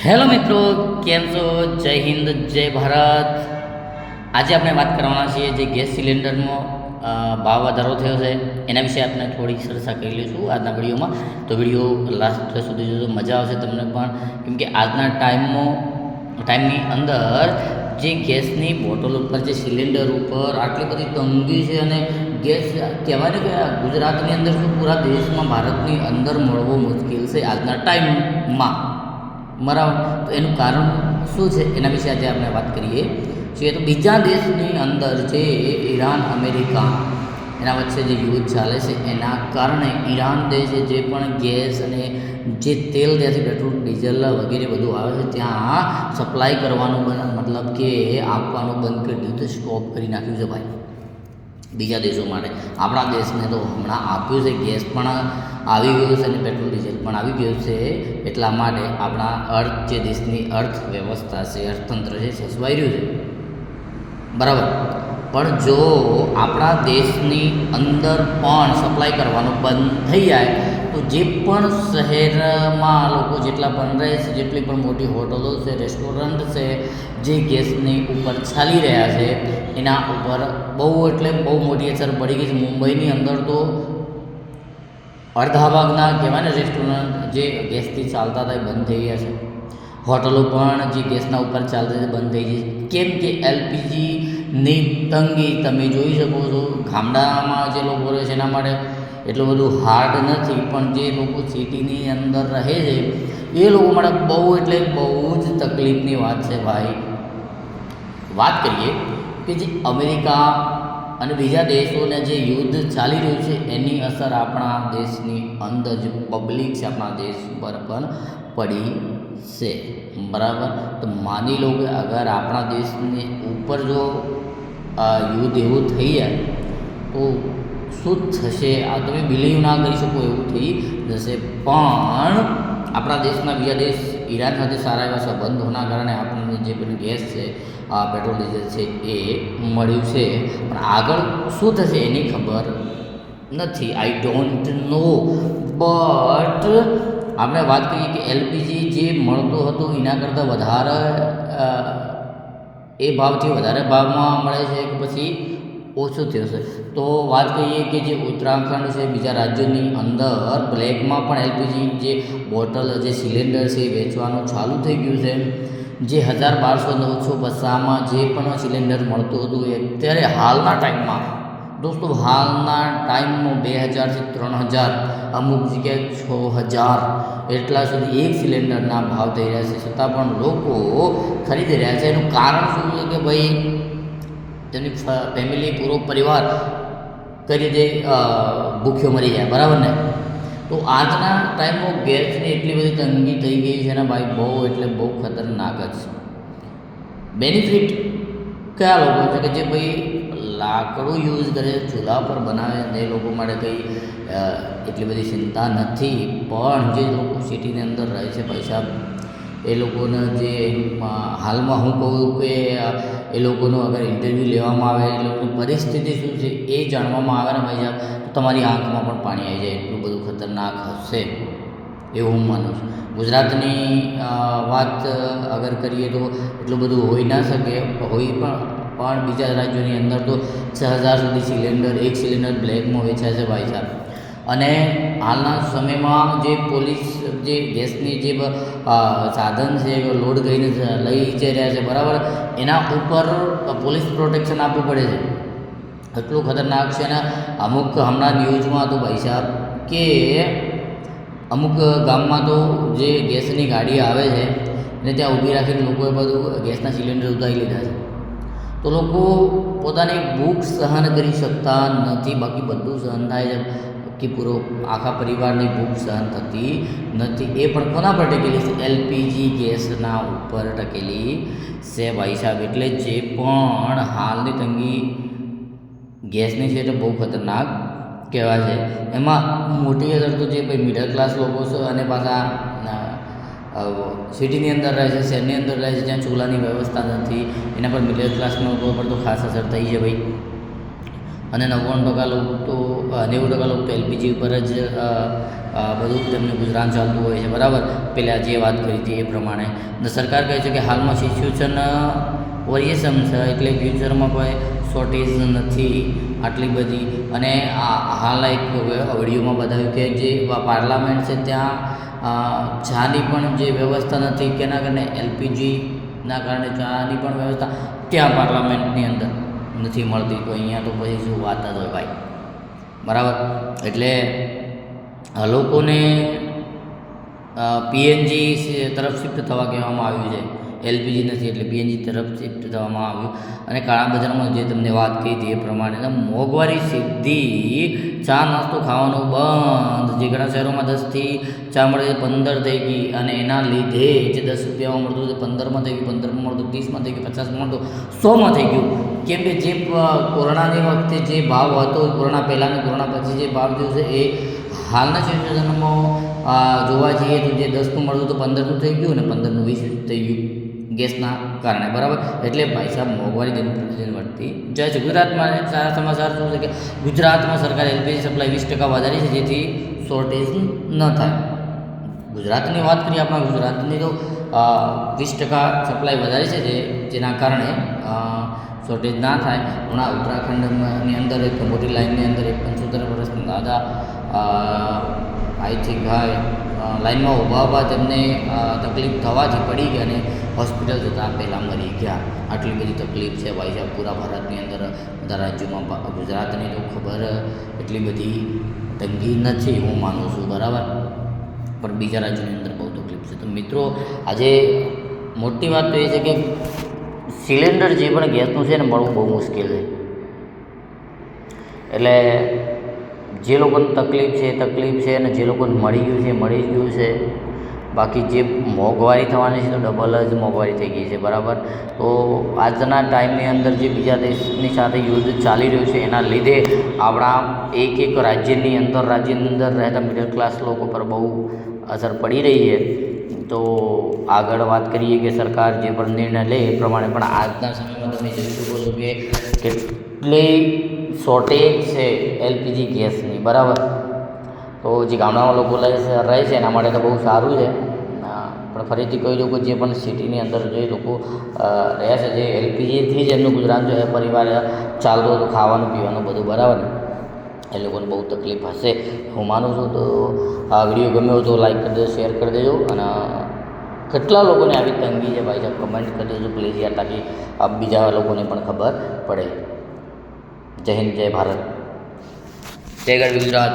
Hello મિત્રો, કેમ છો? જય હિન્દ, જય ભારત. આજે આપણે વાત કરવાના છીએ જે ગેસ સિલિન્ડરનો ભાવ વધારો થયો છે એના વિશે આપણે થોડી ચર્ચા કરી લઈશું આજના વિડીયોમાં. તો વિડીયો લાસ્ટ સુધી જોજો, મજા આવશે તમને પણ, કેમકે આજના ટાઈમની અંદર જે ગેસની બોટલ ઉપર, જે સિલિન્ડર ઉપર આટલી બધી તંગી છે અને ગેસ કહેવાય ને કે ગુજરાતની અંદર શું પૂરા દેશમાં, ભારતની અંદર મળવો મુશ્કેલ છે આજના ટાઈમમાં. બરાબર. તો એનું કારણ શું છે એના વિશે આજે આપણે વાત કરીએ છીએ. તો બીજા દેશની અંદર જે ઈરાન, અમેરિકા એના વચ્ચે જે યુદ્ધ ચાલે છે એના કારણે ઈરાન દેશે જે પણ ગેસ અને જે તેલ ત્યાંથી પેટ્રોલ, ડીઝલ વગેરે બધું આવે છે ત્યાં સપ્લાય કરવાનું મતલબ કે આપવાનું બંધ કરી દીધું, સ્ટોપ કરી નાખ્યું છે ભાઈ બીજા દેશો માટે. આપણા દેશને તો હમણાં આપ્યું છે, ગેસ પણ આવી ગયું છે અને પેટ્રોલ ડીઝલ પણ આવી ગયું છે. એટલા માટે આપણા જે દેશની અર્થવ્યવસ્થા છે, અર્થતંત્ર છે, સચવાઈ રહ્યું છે. બરાબર. પણ જો આપણા દેશની અંદર પણ સપ્લાય કરવાનું બંધ થઈ જાય તો જે પણ શહેરમાં લોકો જેટલા પણ રહે છે, જેટલી પણ મોટી હોટલો છે, રેસ્ટોરન્ટ છે, જે ગેસની ઉપર ચાલી રહ્યા છે એના ઉપર બહુ એટલે બહુ મોટી અસર પડી ગઈ છે. મુંબઈની અંદર તો અડધા ભાગના કહેવાય ને રેસ્ટોરન્ટ જે ગેસથી ચાલતા હતા એ બંધ થઈ ગયા છે. હોટલો પણ જે ગેસના ઉપર ચાલતી હતી બંધ થઈ ગઈ છે. કેમ કે એલપીજીની તંગી તમે જોઈ શકો છો. ગામડામાં જે લોકો રહે છે એના માટે એટલું બધું હાર્ડ નથી, પણ જે લોકો સિટીની અંદર રહે છે એ લોકો માટે બહુ એટલે બહુ જ તકલીફની વાત છે ભાઈ. વાત કરીએ કે જે અમેરિકા અને બીજા દેશોને જે યુદ્ધ ચાલી રહ્યું છે એની અસર આપણા દેશની અંદર જે પબ્લિક છે આપણા દેશ પર પણ પડી છે. બરાબર. તો માની લો કે અગર આપણા દેશની ઉપર જો યુદ્ધ એવું થઈ જાય તો શું થશે આ તમે બિલીવ ના કરી શકો એવું થઈ જશે. પણ આપણા દેશના બીજા દેશ ઈરાન સાથે સારા એવા સંબંધોના કારણે આપણને જે પણ ગેસ છે, પેટ્રોલ ડીઝલ છે એ મળ્યું છે. પણ આગળ શું થશે એની ખબર નથી, આઈ ડોન્ટ નો. બટ આપણે વાત કરીએ કે એલપીજી જે મળતો હતો એના કરતાં વધારે એ ભાવથી વધારે ભાવમાં મળે છે કે પછી ઓછું થયું છે. તો વાત કરીએ કે જે ઉત્તરાખંડ છે, બીજા રાજ્યોની અંદર બ્લેકમાં પણ એલપીજી જે બોટલ, જે સિલિન્ડર છે એ વેચવાનું ચાલુ થઈ ગયું છે. જે 1250 જે પણ સિલિન્ડર મળતું હતું એ અત્યારે હાલના ટાઈમમાં દોસ્તો, હાલના ટાઈમમાં 2000થી 3000, અમુક જગ્યાએ 6000 એટલા સુધી એક સિલિન્ડરના ભાવ થઈ રહ્યા છે. છતાં પણ લોકો ખરીદી રહ્યા છે. એનું કારણ શું છે કે ભાઈ તેની ફેમિલી, પૂરો પરિવાર કઈ રીતે ભૂખ્યો મરી જાય. બરાબર ને? તો આજના ટાઈમમાં ગેસની એટલી બધી તંગી થઈ ગઈ છે ને ભાઈ, બહુ એટલે બહુ ખતરનાક જ છે. બેનિફિટ કયા લોકો છે કે જે ભાઈ લાકડું યુઝ કરે, ચૂલા પર બનાવે, એ લોકો માટે કંઈ એટલી બધી ચિંતા નથી. પણ જે લોકો સિટીની અંદર રહે છે પૈસા, એ લોકોને જે હાલમાં હું કહું કે એ લોકોનું અગર ઇન્ટરવ્યૂ લેવામાં આવે, એ લોકોની પરિસ્થિતિ શું છે એ જાણવામાં આવે ને ભાઈ સાહેબ, તો તમારી આંખમાં પણ પાણી આવી જાય, એટલું બધું ખતરનાક હશે એવું હું માનું છું. ગુજરાતની વાત અગર કરીએ તો એટલું બધું હોઈ ના શકે, પણ બીજા રાજ્યોની અંદર તો 6000 સુધી સિલિન્ડર, એક સિલિન્ડર બ્લેકમાં વેચાય છે ભાઈ સાહેબ. અને હાલના સમયમાં જે પોલીસ જે ગેસની જે સાધન છે લોડ કરીને લઈ જઈ રહ્યા છે, બરાબર, એના ઉપર પોલીસ પ્રોટેક્શન આપવું પડે છે. એટલું ખતરનાક છે ને. અમુક હમણાં ન્યૂઝમાં હતું ભાઈ સાહેબ કે અમુક ગામમાં તો જે ગેસની ગાડી આવે છે ને ત્યાં ઊભી રાખીને લોકોએ બધું ગેસના સિલિન્ડર ઉતારી લીધા છે. તો લોકો પોતાની ભૂખ સહન કરી શકતા નથી, બાકી બધું સહન થાય છે કે પૂરો આખા પરિવારની ભૂખ સહન થતી નથી. એ પણ કોના પર ટકેલી છે? એલપીજી ગેસના ઉપર ટકેલી છે ભાઈ સાહેબ. એટલે જે પણ હાલની તંગી ગેસની છે તો બહુ ખતરનાક કહેવાય છે. એમાં મોટી અસર તો જે ભાઈ મિડલ ક્લાસ લોકો છે અને પાછા સિટીની અંદર રહે છે, શહેરની અંદર રહે છે, જ્યાં ચૂલાની વ્યવસ્થા નથી, એના પર મિડલ ક્લાસના લોકો પર તો ખાસ અસર થઈ છે ભાઈ. અને 99% લોકો તો 90% લોકો તો એલપીજી ઉપર જ બધું તેમનું ગુજરાન ચાલતું હોય છે, બરાબર. પહેલાં જે વાત કરી હતી એ પ્રમાણે સરકાર કહે છે કે હાલમાં સિચ્યુએશન વરિયસમ છે, એટલે ફ્યુચરમાં કોઈ શોર્ટેજ નથી આટલી બધી. અને હાલ એક વિડીયોમાં બતાવ્યું કે જે પાર્લામેન્ટ છે ત્યાં ચાની પણ જે વ્યવસ્થા નથી, કેના કારણે એલપીજીના કારણે ચાની પણ વ્યવસ્થા ત્યાં પાર્લામેન્ટની અંદર નથી મળતી. તો અહીંયા તો પછી શું વાત જ હોય ભાઈ, બરાબર. એટલે લોકોને પીએનજી તરફ શિફ્ટ થવા કહેવામાં આવ્યું છે, એલપીજી નથી એટલે પીએનજી તરફ શિફ્ટ થવામાં આવ્યું. અને કાળા બજારમાં જે તમને વાત કરી હતી એ પ્રમાણે મોંઘવારી સીધી ચા નાસ્તો ખાવાનું બંધ. જે ઘણા શહેરોમાં 10થી ચા મળે 15 થઈ ગઈ, અને એના લીધે જે 10 રૂપિયામાં મળતું તે 15માં થઈ ગયું, 15માં મળતું 30માં થઈ ગયું, 50માં મળતું 100માં થઈ ગયું. કેમ કે જે કોરોનાની વખતે જે ભાવ હતો, કોરોના પહેલાં અને કોરોના પછી જે ભાવ થયો છે એ હાલના સિચ્યુએશનમાં જોવા જઈએ તો જે 10નું મળતું તો 15નું થઈ ગયું અને 15નું 20 થઈ ગયું ગેસના કારણે, બરાબર. એટલે ભાઈ સાહેબ મોંઘવારી દિન પ્રતિદિન વધતી જાય છે. ગુજરાતમાં સારા સમાચાર શું છે કે ગુજરાતમાં સરકારે એલપીજી સપ્લાય 20% વધારી છે, જેથી શોર્ટેજ ન થાય. ગુજરાતની વાત કરીએ આપણા ગુજરાતની તો 20% સપ્લાય વધારી છે, જેના કારણે શોર્ટેજ ના થાય. હમણાં ઉત્તરાખંડની અંદર એક મોટી લાઇનની અંદર એક 75 વર્ષના દાદા આઈ થિંક લાઇનમાં ઊભા તેમને તકલીફ થવાથી પડી ગયા અને હોસ્પિટલ જતાં પહેલાં મરી ગયા. આટલી બધી તકલીફ છે ભાઈ સાહેબ પૂરા ભારતની અંદર, બધા રાજ્યોમાં. ગુજરાતની તો ખબર એટલી બધી તંગી નથી હું માનું છું, બરાબર, પણ બીજા રાજ્યોની અંદર બહુ તકલીફ છે. તો મિત્રો આજે મોટી વાત તો એ છે કે સિલિન્ડર જે પણ ગેસનું છે ને મળવું બહુ મુશ્કેલ છે. એટલે જે લોકોને તકલીફ છે અને જે લોકોને મળી ગયું છે. બાકી જે મોંઘવારી થવાની છે તો ડબલ જ મોંઘવારી થઈ ગઈ છે, બરાબર. તો આજના ટાઈમની અંદર જે બીજા દેશની સાથે યુદ્ધ ચાલી રહ્યું છે એના લીધે આપણા એક રાજ્યની અંદર રહેતા મિડલ ક્લાસ લોકો પર બહુ અસર પડી રહી છે. તો આગળ વાત કરીએ કે સરકાર જે પણ નિર્ણય લે એ પ્રમાણે, પણ આજના સમયમાં તમે જોઈ શકો છો કે કેટલી શોર્ટેજ છે એલપીજી ગેસની, બરાબર. તો જે ગામડામાં લોકો રહે છે એના માટે તો બહુ સારું છે. પણ ફરીથી કહી દઉં કે જે પણ સિટીની અંદર જે લોકો રહે છે, જે એલપીજીથી જ એમનું ગુજરાન જો એ પરિવાર ચાલતું હતું, ખાવાનું પીવાનું બધું, બરાબર ને, એ લોકોને બહુ તકલીફ હશે હું માનું છું. તો આ વિડીયો ગમ્યો તો લાઈક કરી દેજો, શેર કરી દેજો, અને કેટલા લોકોને આવી તંગી છે ભાઈ સાહેબ કમેન્ટ કરી દેજો પ્લીઝ યાર, તાકી બીજા લોકોને પણ ખબર પડે. જય હિન્દ, જય ભારત, જય ગઢ ગુજરાત.